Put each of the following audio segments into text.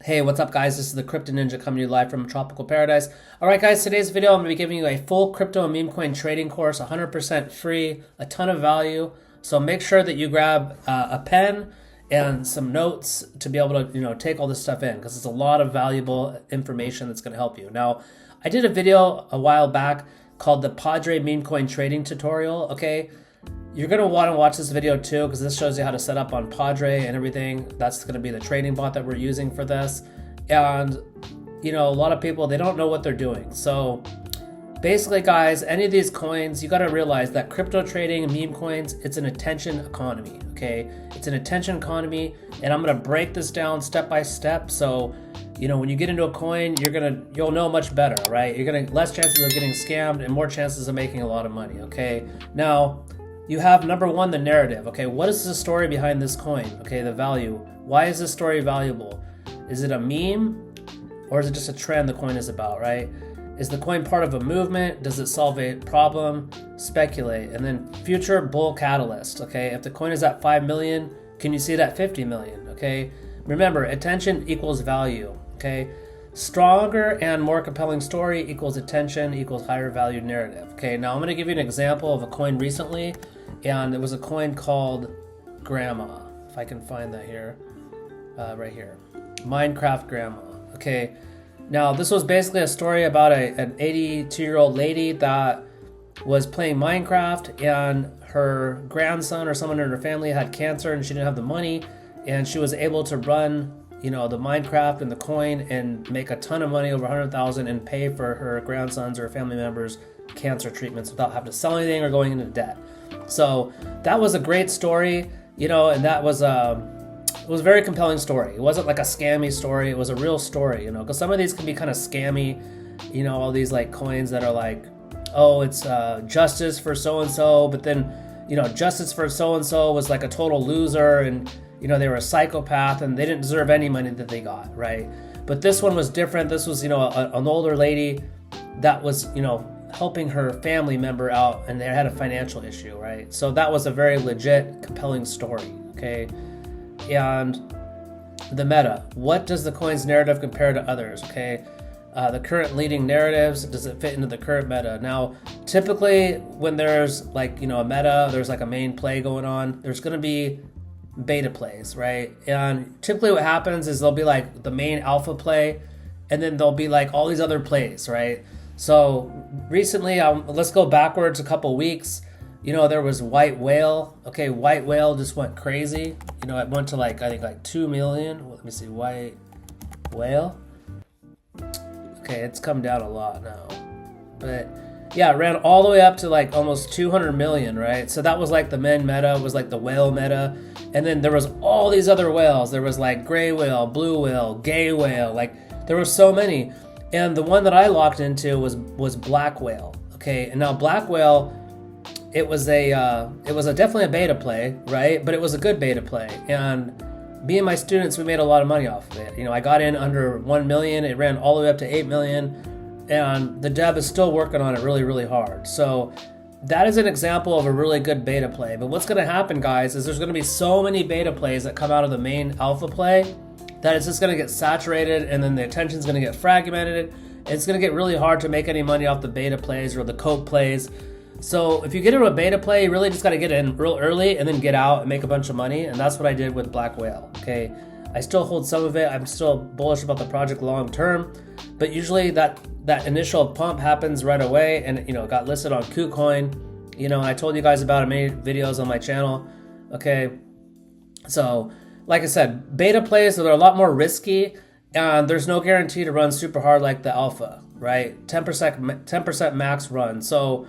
Hey, what's up guys? This is the Crypto Ninja coming to you live from Tropical Paradise. Alright guys, today's video I'm going to be giving you a full crypto and meme coin trading course, 100% free, a ton of value. So make sure that you grab a pen and some notes to be able to take all this stuff in, because it's a lot of valuable information that's going to help you. Now, I did a video a while back called the Padre meme coin trading tutorial, okay? You're going to want to watch this video too, because this shows you how to set up on Padre and everything. That's going to be the trading bot that we're using for this. And, a lot of people, they don't know what they're doing. So basically, guys, any of these coins, you got to realize that crypto trading and meme coins, it's an attention economy, okay? It's an attention economy, and I'm going to break this down step by step. So, when you get into a coin, you'll know much better, right? You're going to less chances of getting scammed and more chances of making a lot of money, okay? Now, you have number one, the narrative. Okay, what is the story behind this coin? Okay, the value. Why is this story valuable? Is it a meme or is it just a trend the coin is about, right? Is the coin part of a movement? Does it solve a problem? Speculate. And then future bull catalyst. Okay, if the coin is at 5 million, can you see it at 50 million? Okay, remember, attention equals value. Okay, stronger and more compelling story equals attention equals higher valued narrative. Okay, now I'm going to give you an example of a coin recently, and it was a coin called Grandma. If I can find that here, right here, Minecraft Grandma. Okay, now this was basically a story about an 82-year-old lady that was playing Minecraft, and her grandson or someone in her family had cancer, and she didn't have the money, and she was able to run the Minecraft and the coin and make a ton of money, over 100,000, and pay for her grandsons or family members' cancer treatments without having to sell anything or going into debt. So that was a great story, and that was it was a very compelling story. It wasn't like a scammy story. It was a real story, because some of these can be kind of scammy, all these like coins that are like, oh, it's justice for so-and-so, but then, justice for so-and-so was like a total loser, and they were a psychopath and they didn't deserve any money that they got, right? But this one was different. This was, an older lady that was, helping her family member out, and they had a financial issue, right? So that was a very legit, compelling story, okay? And the meta. What does the coin's narrative compare to others, okay? The current leading narratives, does it fit into the current meta? Now, typically when there's like, a meta, there's like a main play going on, there's going to be beta plays, right? And typically what happens is there'll be like the main alpha play, and then there'll be like all these other plays, right? So recently, let's go backwards a couple weeks. There was White Whale. Okay, White Whale just went crazy. It went to I think like 2 million. Well, let me see, White Whale. Okay, it's come down a lot now, but yeah, it ran all the way up to like almost 200 million, right? So that was like the men meta, was like the whale meta. And then there was all these other whales. There was like gray whale, blue whale, gay whale. Like there were so many. And the one that I locked into was black whale. Okay, and now black whale, it was definitely a beta play, right? But it was a good beta play. And me and my students, we made a lot of money off of it. I got in under 1 million. It ran all the way up to 8 million. And the dev is still working on it really, really hard. So that is an example of a really good beta play. But what's going to happen, guys, is there's going to be so many beta plays that come out of the main alpha play that it's just going to get saturated, and then the attention's going to get fragmented. It's going to get really hard to make any money off the beta plays or the coke plays. So if you get into a beta play, you really just got to get in real early and then get out and make a bunch of money. And that's what I did with Black Whale. Okay, I still hold some of it. I'm still bullish about the project long term, but usually that initial pump happens right away, and it got listed on KuCoin. And I told you guys about it, many videos on my channel. Okay, so like I said, beta plays, so they're a lot more risky, and there's no guarantee to run super hard like the alpha, right? 10% max run. So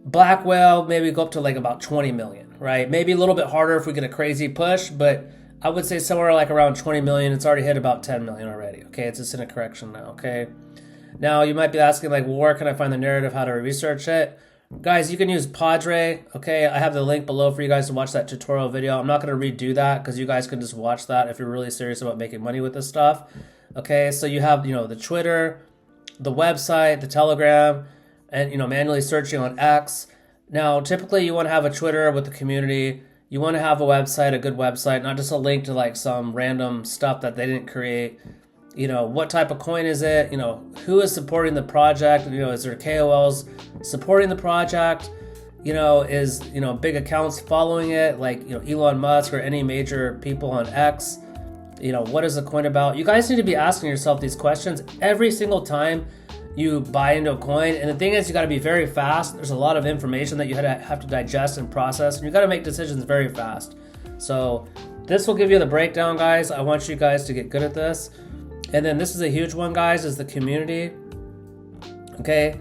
Black Whale, maybe go up to like about 20 million, right? Maybe a little bit harder if we get a crazy push, but I would say somewhere like around 20 million. It's already hit about 10 million already. Okay, it's just in a correction now. Okay, now you might be asking like, well, where can I find the narrative? How to research it? Guys, you can use Padre. Okay, I have the link below for you guys to watch that tutorial video. I'm not going to redo that because you guys can just watch that if you're really serious about making money with this stuff. Okay, so you have the Twitter, the website, the Telegram, and manually searching on X. Now, typically you want to have a Twitter with the community. You want to have a website, a good website, not just a link to like some random stuff that they didn't create. You know, what type of coin is it? You know, who is supporting the project? You know, is there KOLs supporting the project? You know, is, you know, big accounts following it, like, you know, Elon Musk or any major people on X? You know, what is the coin about? You guys need to be asking yourself these questions every single time you buy into a coin. And the thing is, you got to be very fast. There's a lot of information that you have to digest and process, and you got to make decisions very fast. So this will give you the breakdown, guys. I want you guys to get good at this. And then this is a huge one, guys, is the community. Okay.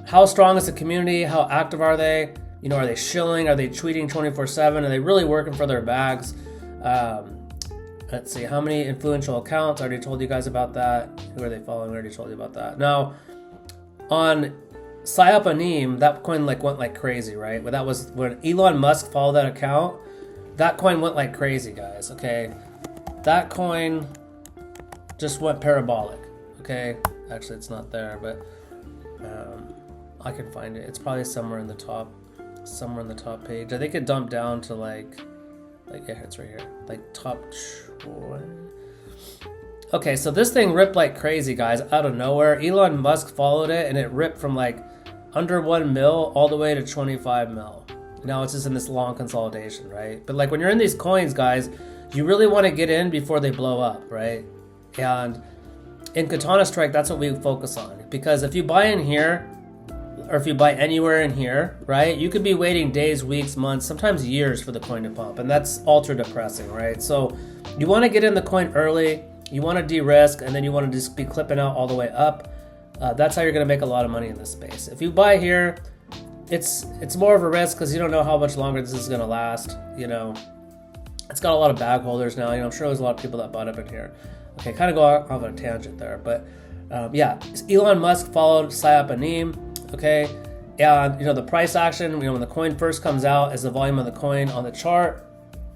How strong is the community? How active are they? You know, are they shilling? Are they tweeting 24/7? Are they really working for their bags? Let's see, how many influential accounts? I already told you guys about that. Who are they following? I already told you about that. Now, on Anim, that coin went like crazy, right? But that was when Elon Musk followed that account. That coin went like crazy, guys. Okay, that coin just went parabolic. Okay, actually, it's not there, but I can find it. It's probably somewhere in the top page. I think it dumped down to like yeah, it's right here, like top 20. Okay, so this thing ripped like crazy, guys, out of nowhere. Elon Musk followed it, and it ripped from like under 1 mil all the way to 25 mil. Now it's just in this long consolidation, right? But like when you're in these coins, guys, you really want to get in before they blow up, right? And in Katana Strike, that's what we focus on, because if you buy in here, or if you buy anywhere in here, right, you could be waiting days, weeks, months, sometimes years for the coin to pump, and that's ultra depressing, right? So you want to get in the coin early, you want to de-risk, and then you want to just be clipping out all the way up. That's how you're going to make a lot of money in this space. If you buy here, it's more of a risk because you don't know how much longer this is going to last. You know, it's got a lot of bag holders now. You know, I'm sure there's a lot of people that bought up in here. Okay, kind of go off on a tangent there, but yeah, Elon Musk followed Anim. Okay, and you know, the price action, you know, when the coin first comes out, is the volume of the coin on the chart.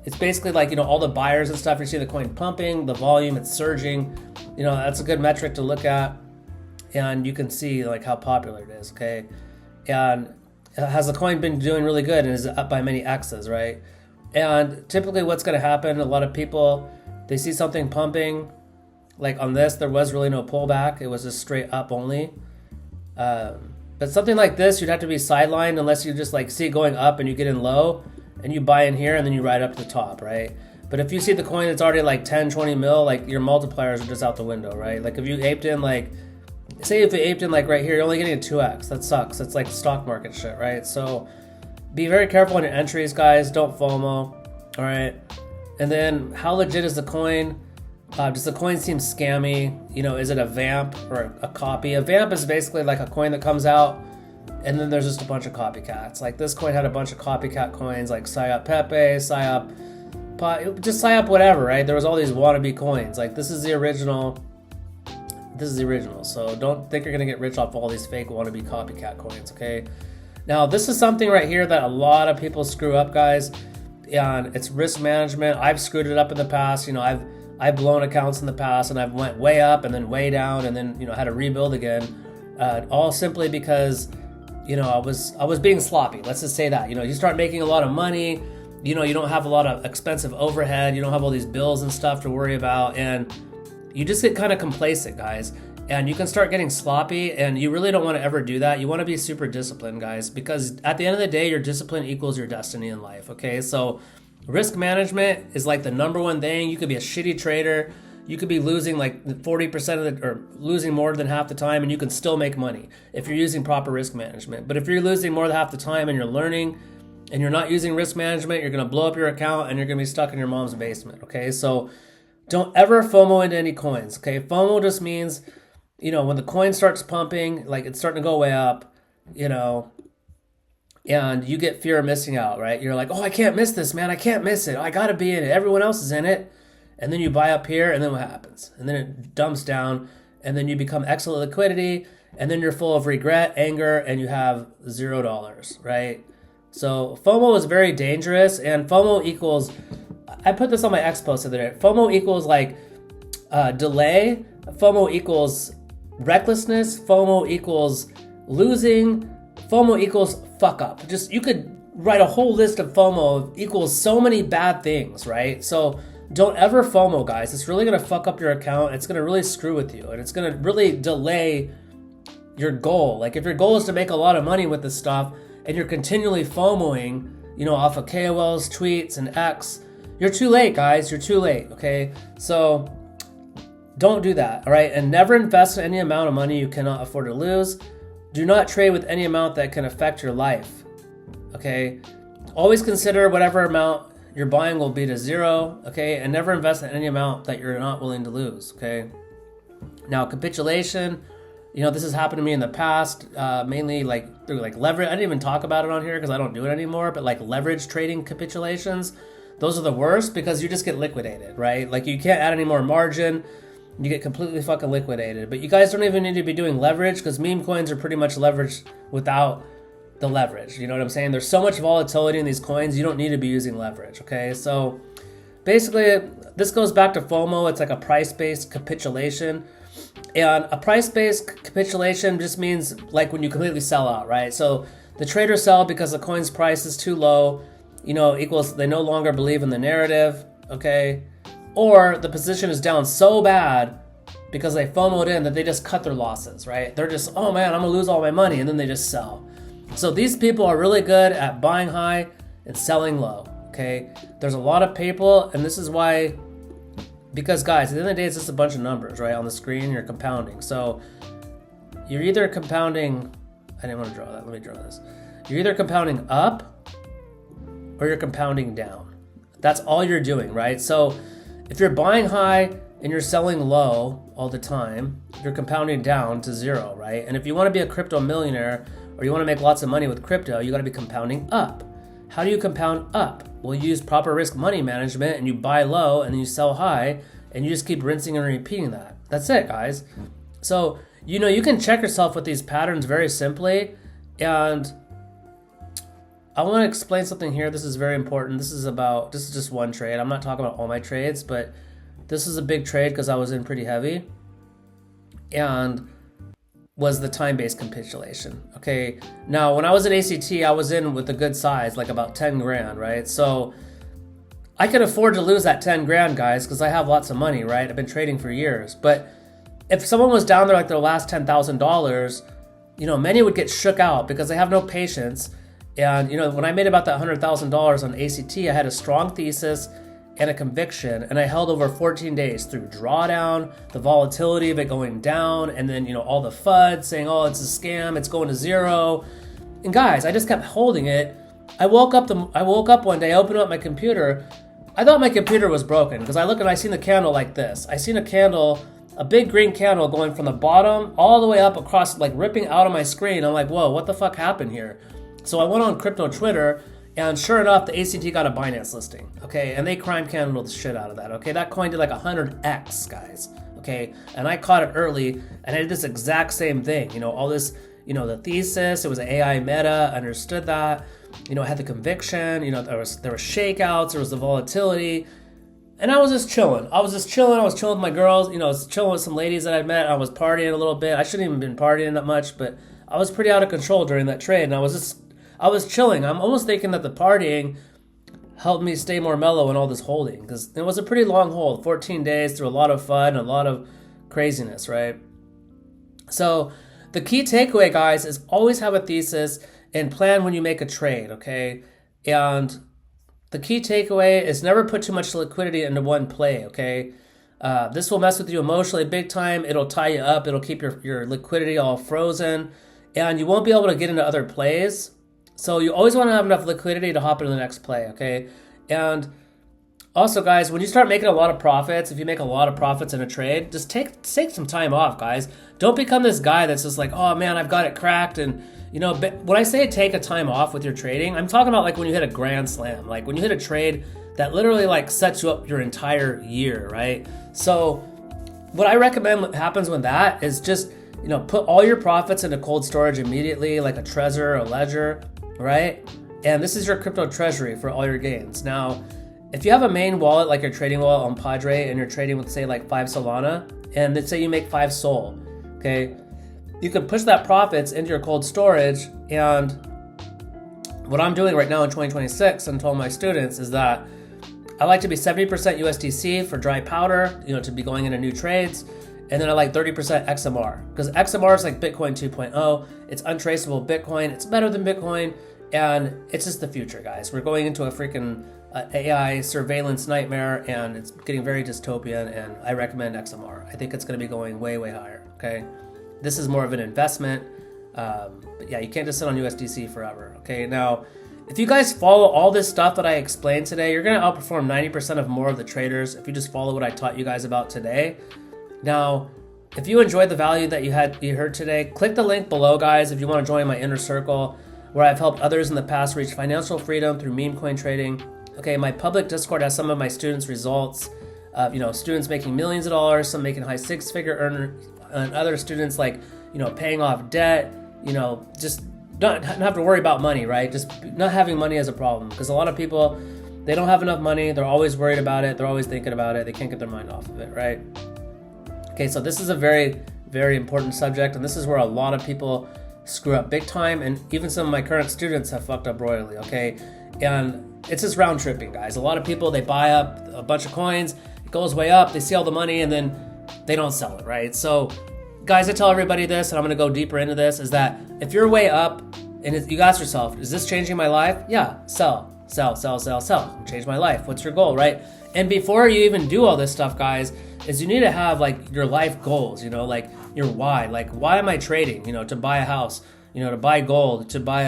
It's basically like, you know, all the buyers and stuff, you see the coin pumping, the volume, it's surging. You know, that's a good metric to look at, and you can see like how popular it is. Okay, and has the coin been doing really good and is up by many X's, right? And typically what's going to happen, a lot of people, they see something pumping, like on this, there was really no pullback, it was just straight up only. But something like this, you'd have to be sidelined unless you just like see it going up and you get in low and you buy in here and then you ride up to the top, right? But if you see the coin that's already like 10, 20 mil, like your multipliers are just out the window, right? Like if you aped in like, say if you aped in like right here, you're only getting a 2x. That sucks. That's like stock market shit, right? So be very careful on your entries, guys. Don't FOMO, all right? And then how legit is the coin? Does the coin seem scammy? You know, is it a vamp or a copy? A vamp is basically like a coin that comes out and then there's just a bunch of copycats. Like this coin had a bunch of copycat coins like Psyop Pepe, Psyop, just Psyop whatever, right? There was all these wannabe coins. Like this is the original. This is the original. So don't think you're going to get rich off all these fake wannabe copycat coins, okay? Now, this is something right here that a lot of people screw up, guys. And it's risk management. I've screwed it up in the past. You know, I've blown accounts in the past, and I've went way up and then way down and then, you know, had to rebuild again. All simply because, you know, I was being sloppy. Let's just say that. You know, you start making a lot of money, you know, you don't have a lot of expensive overhead, you don't have all these bills and stuff to worry about, and you just get kind of complacent, guys. And you can start getting sloppy, and you really don't want to ever do that. You want to be super disciplined, guys, because at the end of the day, your discipline equals your destiny in life, okay? So risk management is like the number one thing. You could be a shitty trader. You could be losing like 40% of the, or losing more than half the time, and you can still make money if you're using proper risk management. But if you're losing more than half the time and you're learning and you're not using risk management, you're going to blow up your account and you're going to be stuck in your mom's basement, okay? So don't ever FOMO into any coins, okay? FOMO just means, you know, when the coin starts pumping, like it's starting to go way up, you know, and you get fear of missing out, right? You're like, oh, I can't miss this, man. I can't miss it. I got to be in it. Everyone else is in it. And then you buy up here, and then what happens? And then it dumps down, and then you become excellent liquidity, and then you're full of regret, anger, and you have $0, right? So FOMO is very dangerous, and FOMO equals, I put this on my X post the other day, FOMO equals like delay, FOMO equals recklessness, FOMO equals losing, FOMO equals fuck up. Just, you could write a whole list of FOMO equals so many bad things, right? So don't ever FOMO, guys. It's really going to fuck up your account. It's going to really screw with you, and it's going to really delay your goal. Like if your goal is to make a lot of money with this stuff and you're continually FOMOing, off of KOLs, tweets, and X, you're too late, guys. You're too late, okay? So don't do that, all right? And never invest in any amount of money you cannot afford to lose. Do not trade with any amount that can affect your life, okay? Always consider whatever amount you're buying will be to zero, okay? And never invest in any amount that you're not willing to lose, okay? Now, capitulation, this has happened to me in the past, mainly through leverage. I didn't even talk about it on here because I don't do it anymore, but leverage trading capitulations, those are the worst because you just get liquidated, right? You can't add any more margin. You get completely fucking liquidated. But you guys don't even need to be doing leverage because meme coins are pretty much leveraged without the leverage. You know what I'm saying? There's so much volatility in these coins, you don't need to be using leverage, okay? So basically, this goes back to FOMO. It's like a price-based capitulation. And a price-based capitulation just means when you completely sell out, right? So the traders sell because the coin's price is too low, equals they no longer believe in the narrative, okay? Or the position is down so bad because they FOMO'd in that they just cut their losses, right? They're just, oh man, I'm gonna lose all my money, and then they just sell. So these people are really good at buying high and selling low, okay? There's a lot of people, and this is why, because guys, at the end of the day, it's just a bunch of numbers, right? On the screen, you're compounding. So you're either compounding, I didn't want to draw that, let me draw this. You're either compounding up or you're compounding down. That's all you're doing, right? So if you're buying high and you're selling low all the time, you're compounding down to zero, right? And if you want to be a crypto millionaire or you want to make lots of money with crypto, you got to be compounding up. How do you compound up? Well, you use proper risk money management and you buy low and then you sell high and you just keep rinsing and repeating that. That's it, guys. So, you can check yourself with these patterns very simply. And I want to explain something here. This is very important. This is just one trade. I'm not talking about all my trades, but this is a big trade because I was in pretty heavy and was the time-based capitulation. Okay. Now, when I was at ACT, I was in with a good size, about 10 grand, right? So I could afford to lose that 10 grand, guys, because I have lots of money, right? I've been trading for years. But if someone was down there their last $10,000, many would get shook out because they have no patience. And, when I made about that $100,000 on ACT, I had a strong thesis and a conviction, and I held over 14 days through drawdown, the volatility of it going down, and then, all the FUD saying, oh, it's a scam, it's going to zero. And guys, I just kept holding it. I woke up one day, I opened up my computer. I thought my computer was broken because I seen the candle like this. I seen a candle, a big green candle going from the bottom all the way up across, ripping out of my screen. I'm like, whoa, what the fuck happened here? So I went on crypto Twitter, and sure enough, the ACT got a Binance listing, okay? And they crime candled the shit out of that, okay? That coin did 100x, guys, okay? And I caught it early, and I did this exact same thing. All this, the thesis, it was an AI meta, understood that. I had the conviction, there were shakeouts, there was the volatility, and I was just chilling. I was chilling with my girls, I was chilling with some ladies that I'd met. I was partying a little bit. I shouldn't even been partying that much, but I was pretty out of control during that trade, and I was chilling. I'm almost thinking that the partying helped me stay more mellow in all this holding because it was a pretty long hold, 14 days through a lot of fun, a lot of craziness, right? So the key takeaway, guys, is always have a thesis and plan when you make a trade, okay? And the key takeaway is never put too much liquidity into one play, okay? This will mess with you emotionally big time. It'll tie you up. It'll keep your liquidity all frozen, and you won't be able to get into other plays. So you always want to have enough liquidity to hop into the next play, okay? And also, guys, when you start making a lot of profits, if you make a lot of profits in a trade, just take some time off, guys. Don't become this guy that's just like, oh man, I've got it cracked. And when I say take a time off with your trading, I'm talking about when you hit a grand slam, when you hit a trade that literally sets you up your entire year, right? So what I recommend happens when that is just, put all your profits into cold storage immediately, like a Trezor or a Ledger, right? And this is your crypto treasury for all your gains. Now, if you have a main wallet, like your trading wallet on Padre, and you're trading with, say, 5 Solana, and let's say you make 5 Sol, okay? You can push that profits into your cold storage. And what I'm doing right now in 2026 and told my students is that I like to be 70% USDC for dry powder, to be going into new trades. And then I like 30% XMR, because XMR is like Bitcoin 2.0. It's untraceable Bitcoin. It's better than Bitcoin, and it's just the future, guys. We're going into a freaking AI surveillance nightmare, and it's getting very dystopian, and I recommend XMR. I think it's going to be going way, way higher, okay? This is more of an investment, but yeah, you can't just sit on USDC forever, okay? Now, if you guys follow all this stuff that I explained today, you're going to outperform 90% of more of the traders if you just follow what I taught you guys about today. Now, if you enjoyed the value that you heard today, click the link below, guys, if you want to join my inner circle, where I've helped others in the past reach financial freedom through meme coin trading. Okay, my public Discord has some of my students' results. Students making millions of dollars, some making high six-figure earners, and other students paying off debt. Just not have to worry about money, right? Just not having money as a problem, because a lot of people, they don't have enough money. They're always worried about it. They're always thinking about it. They can't get their mind off of it, right? Okay, so this is a very, very important subject, and this is where a lot of people screw up big time, and even some of my current students have fucked up royally, okay? And it's just round tripping, guys. A lot of people, they buy up a bunch of coins, it goes way up, they see all the money, and then they don't sell it, right? So, guys, I tell everybody this, and I'm gonna go deeper into this, is that if you're way up, and you ask yourself, is this changing my life? Yeah, sell. Change my life. What's your goal, right? And before you even do all this stuff, guys, is you need to have your life goals, your why. Why am I trading? To buy a house, to buy gold, to buy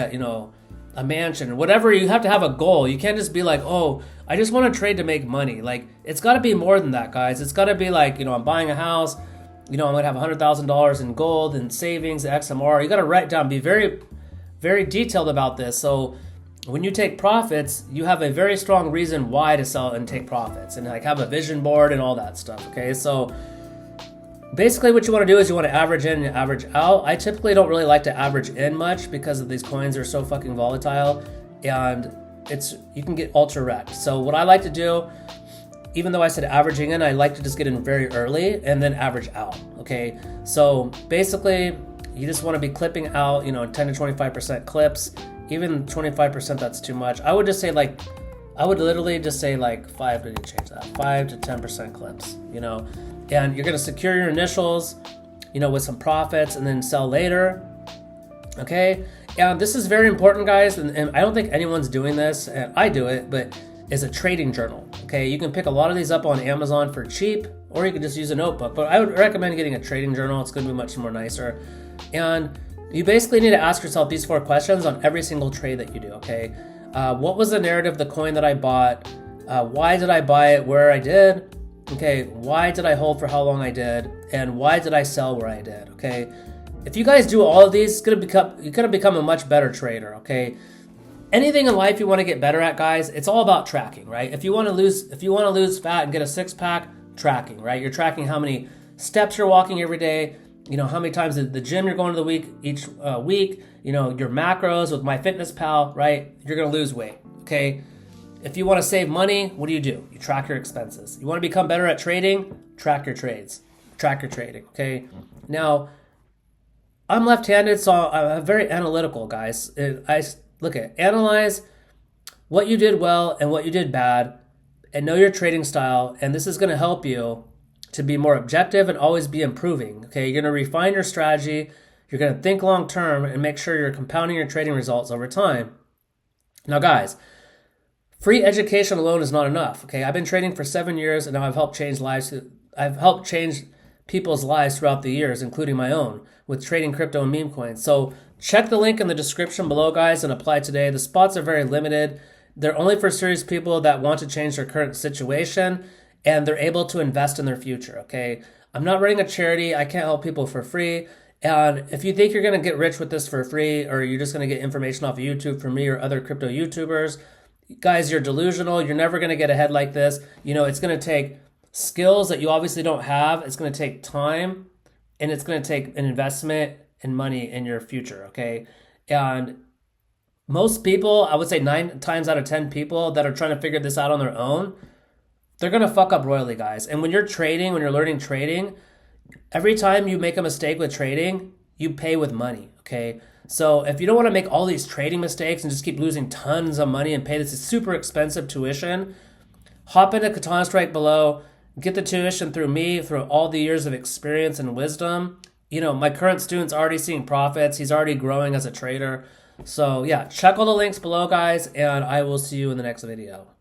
a mansion, whatever. You have to have a goal. You can't just be like, oh, I just want to trade to make money. It's got to be more than that, guys. It's got to be I'm buying a house, I'm going to have $100,000 in gold and savings, XMR. You got to write down, be very, very detailed about this. So when you take profits, you have a very strong reason why to sell and take profits, and have a vision board and all that stuff, okay? So basically what you want to do is you want to average in and average out. I typically don't really like to average in much because of these coins are so fucking volatile, and you can get ultra wrecked. So what I like to do, even though I said averaging in, I like to just get in very early and then average out, okay? So basically you just want to be clipping out, 10 to 25% clips. Even 25%, that's too much. I would just say I would literally just say 5 to 10% clips, and you're going to secure your initials, with some profits and then sell later. Okay. And this is very important, guys. And I don't think anyone's doing this, and I do it, but is a trading journal. Okay. You can pick a lot of these up on Amazon for cheap, or you can just use a notebook, but I would recommend getting a trading journal. It's going to be much more nicer. And you basically need to ask yourself these 4 questions on every single trade that you do, okay? What was the narrative of the coin that I bought? Why did I buy it where I did? Okay, why did I hold for how long I did? And why did I sell where I did, okay? If you guys do all of these, you're gonna become a much better trader, okay? Anything in life you want to get better at, guys, it's all about tracking, right? If you want to lose fat and get a six-pack, tracking, right? You're tracking how many steps you're walking every day, how many times the gym you're going to each week, your macros with MyFitnessPal, right? You're going to lose weight, okay? If you want to save money, what do? You track your expenses. You want to become better at trading? Track your trades. Track your trading, okay? Now, I'm left-handed, so I'm very analytical, guys. Analyze what you did well and what you did bad, and know your trading style, and this is going to help you to be more objective and always be improving, okay? You're going to refine your strategy, you're going to think long-term, and make sure you're compounding your trading results over time. Now, guys, free education alone is not enough, okay? I've been trading for 7 years, and now I've helped change lives. I've helped change people's lives throughout the years, including my own, with trading crypto and meme coins. So check the link in the description below, guys, and apply today. The spots are very limited. They're only for serious people that want to change their current situation, and they're able to invest in their future, okay? I'm not running a charity. I can't help people for free. And if you think you're going to get rich with this for free, or you're just going to get information off of YouTube from me or other crypto YouTubers, guys, you're delusional. You're never going to get ahead like this. It's going to take skills that you obviously don't have. It's going to take time, and it's going to take an investment and money in your future, okay? And most people, I would say 9 times out of 10 people that are trying to figure this out on their own, they're going to fuck up royally, guys. And when you're learning trading, every time you make a mistake with trading, you pay with money, okay? So if you don't want to make all these trading mistakes and just keep losing tons of money and pay this super expensive tuition, hop into Katana Strike below, get the tuition through me, through all the years of experience and wisdom. You know, my current student's already seeing profits. He's already growing as a trader. So yeah, check all the links below, guys, and I will see you in the next video.